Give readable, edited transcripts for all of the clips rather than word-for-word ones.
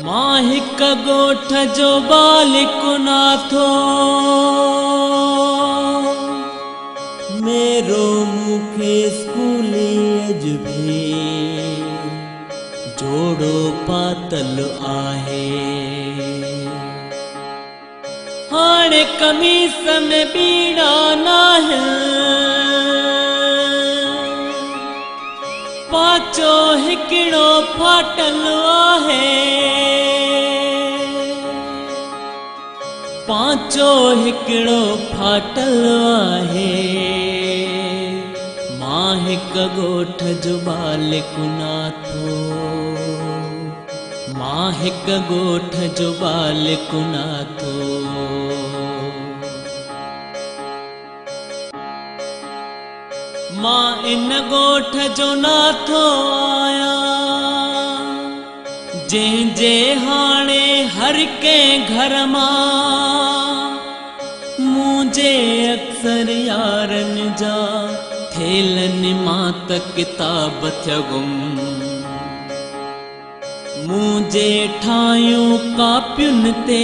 मां हिक ॻोठ जो बालिक नाथो, मेरो मूंखे स्कूली अज भी जोड़ो पातल आहे। हाणे कमीस में बीड़ा नाहिन, पाचो हिकिड़ो फाटल आहे। पाचो हिकिड़ो फाटल आहे। मां हिक ॻोठ जो बालिक नाथो, मां हिक ॻोठ जो बालिक नाथो। मां इन ॻोठ जो नाथो आयां, जंहिंजे हाणे हर कंहिं घर मां मुंहिंजे अक्सर यारनि जा थेलनि मां त किताब थिया गुम। मुंहिंजे ठाहियूं कापियुनि ते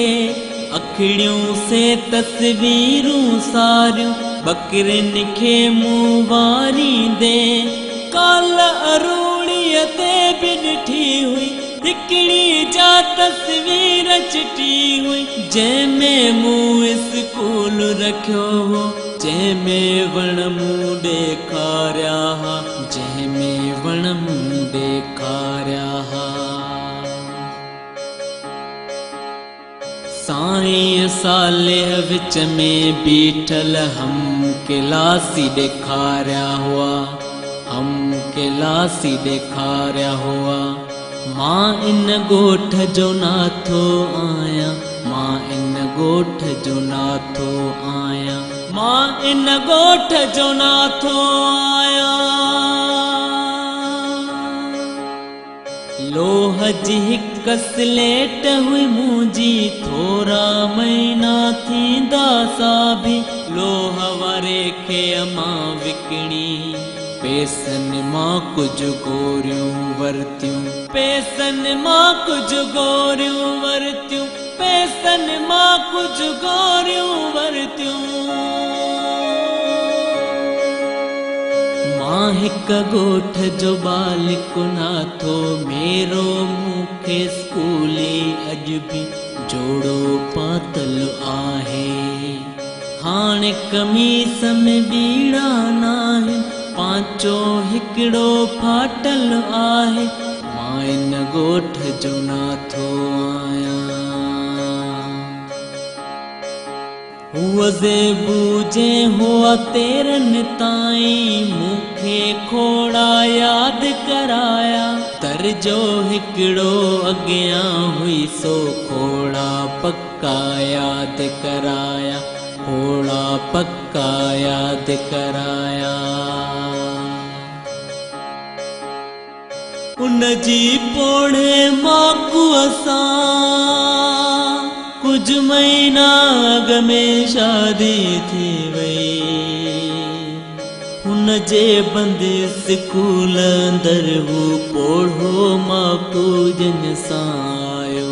अखिड़ियूं से तस्वीरूं सारियूं, बकरिन खे मुंहुं वारींदे काल अरूड़ीअ ते बि ॾिठी हुई। हिकिड़ी जा तस्वीर चिटी हुई, जंहिंमें मूं स्कूल रखियो हो, जंहिंमें वण मूं ॾेखारिया हा, जंहिंमें वण मूं ॾेखारिया हा। साईं साले विच में बीठल हम क्लासी ॾेखारिया हुआ, हम क्लासी ॾेखारिया हुआ। मां इन ॻोठ जो नाथो आहियां, मां इन ॻोठ जो नाथो आहियां, मां इन ॻोठ जो नाथो आहियां। लोह जी हिक स्लेट हुई मुंहिंजी, थोरा महीना थींदा सा बि लोह वारे खे अमां विकिणी। पैसनि मां कुझु गोरियूं वरतियूं, पैसनि मां कुझु गोरियूं वरतियूं, पैसनि मां कुझु गोरियूं वरतियूं। मां हिक ॻोठ जो बालिक नाथो, मेरो मूंखे स्कूली अज भी जोड़ो पातल आहे। हाणे कमीस में बीड़ा नाहिन, पांचो हिकिड़ो फाटल आहे। मां इन ॻोठ जो नाथो आहियां। हुअ ज़ेबू जंहिं हुआ तेरनि ताईं, मूंखे खोड़ा यादि कराया। दर्जो हिकिड़ो अॻियां हुई, सो खोड़ा पक्का यादि कराया, खोड़ा पक्का यादि कराया। उन जी पोणे मां सां कुझु महीना अॻ में शादी थी वई। हुन जे बंद स्कूल अंदरि हू पोढ़ो माकू जन सां आयो।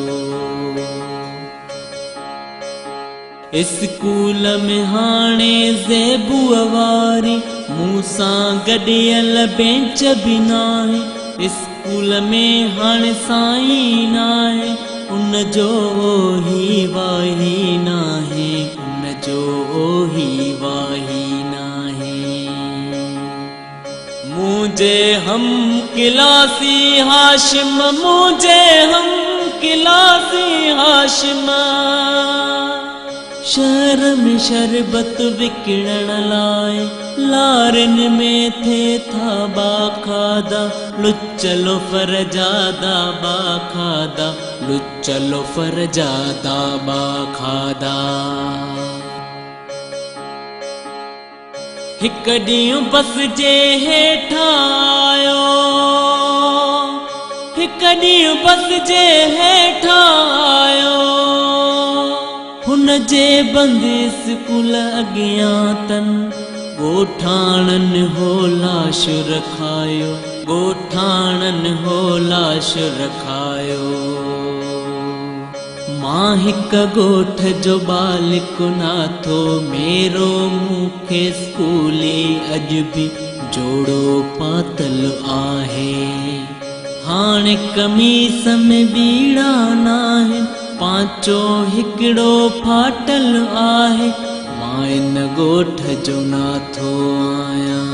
स्कूल में हाणे ज़ेबूअ वारी मूंसां गॾियल बेंच बि नाहे। स्कूल में हाणे साईं नाहे, उन जो ओही वाही नाहे, उन जो ओही वाही नाहे। मुंहिंजे हम क्लासी हाशिम, मुंहिंजे हम क्लासी हाशिम, शहर में शरबत विकिणण लाइ लारिन में थे था बाखादा। लुचलो फरजादा बाखादा, लुचलो फरजादा बाखादा। हिक ॾींहुं बस जे हेठां आयो, हिक ॾींहुं बस जे हेठां आयो। हुन जे बंद स्कूल अॻियां तन ॻोठाणनि हो लाश रखायो, ॻोठाणनि हो लाश रखायो। मां हिक गोठ जो बालिक नाथो मेरो मूंखे स्कूली अॼु बि जोड़ो पातल आहे। हाणे कमीस में बीड़ा नाहिन पांचो हिकिड़ो फाटल आहे। मां इन गोठ जो नाथो आहियां।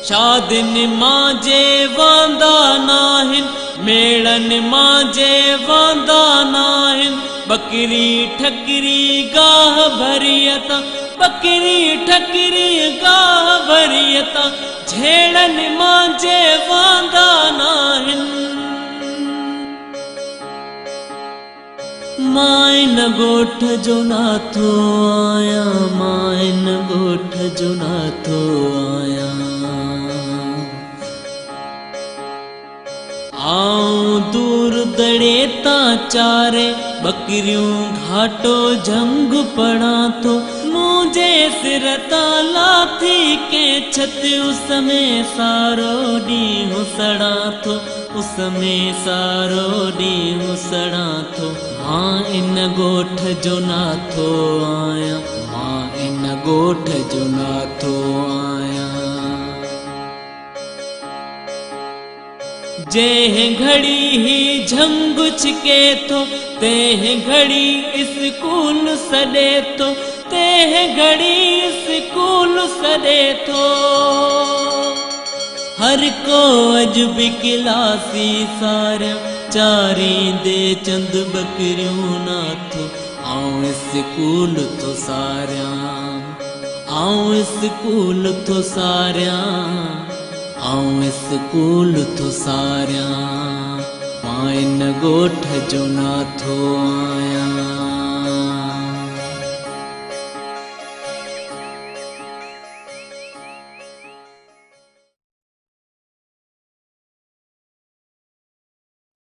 शादियुनि मां जे वांदा नाहिन मेड़न मां जे वांदा नाहिन। बकरी ठकरी गाह भरियता बकरी ठकरी गाह भरियता झेड़न मां जे वांदा नाहिन। मां इन गोठ जो नाथो आहियां। मां इन गोठ जो नाथो आहियां। आऊं दूर दड़े ता चारे बकरियूं घाटो जंग पड़ा तो मुझे सिर लाथी के छत उस में सारो ॾींहुं सड़ा थो उस में सारो ॾींहुं सड़ा थो। मां इन गोठ जो नाथो आहियां। मां इन गोठ जो नाथो आहियां। जंहिं घड़ी ही झंग छिके थो तंहिं घड़ी स्कूल सॾे थो तंहिं घड़ी स्कूल सॾे थो। हर को अॼु बि क्लासी सारिया चारींदे चंद बकरियूं नाथो। आऊं स्कूल थो सारियां आऊं स्कूल थो सारियां आऊं स्कूल थो सारियां। मां इन गोठ जो नाथो आहियां।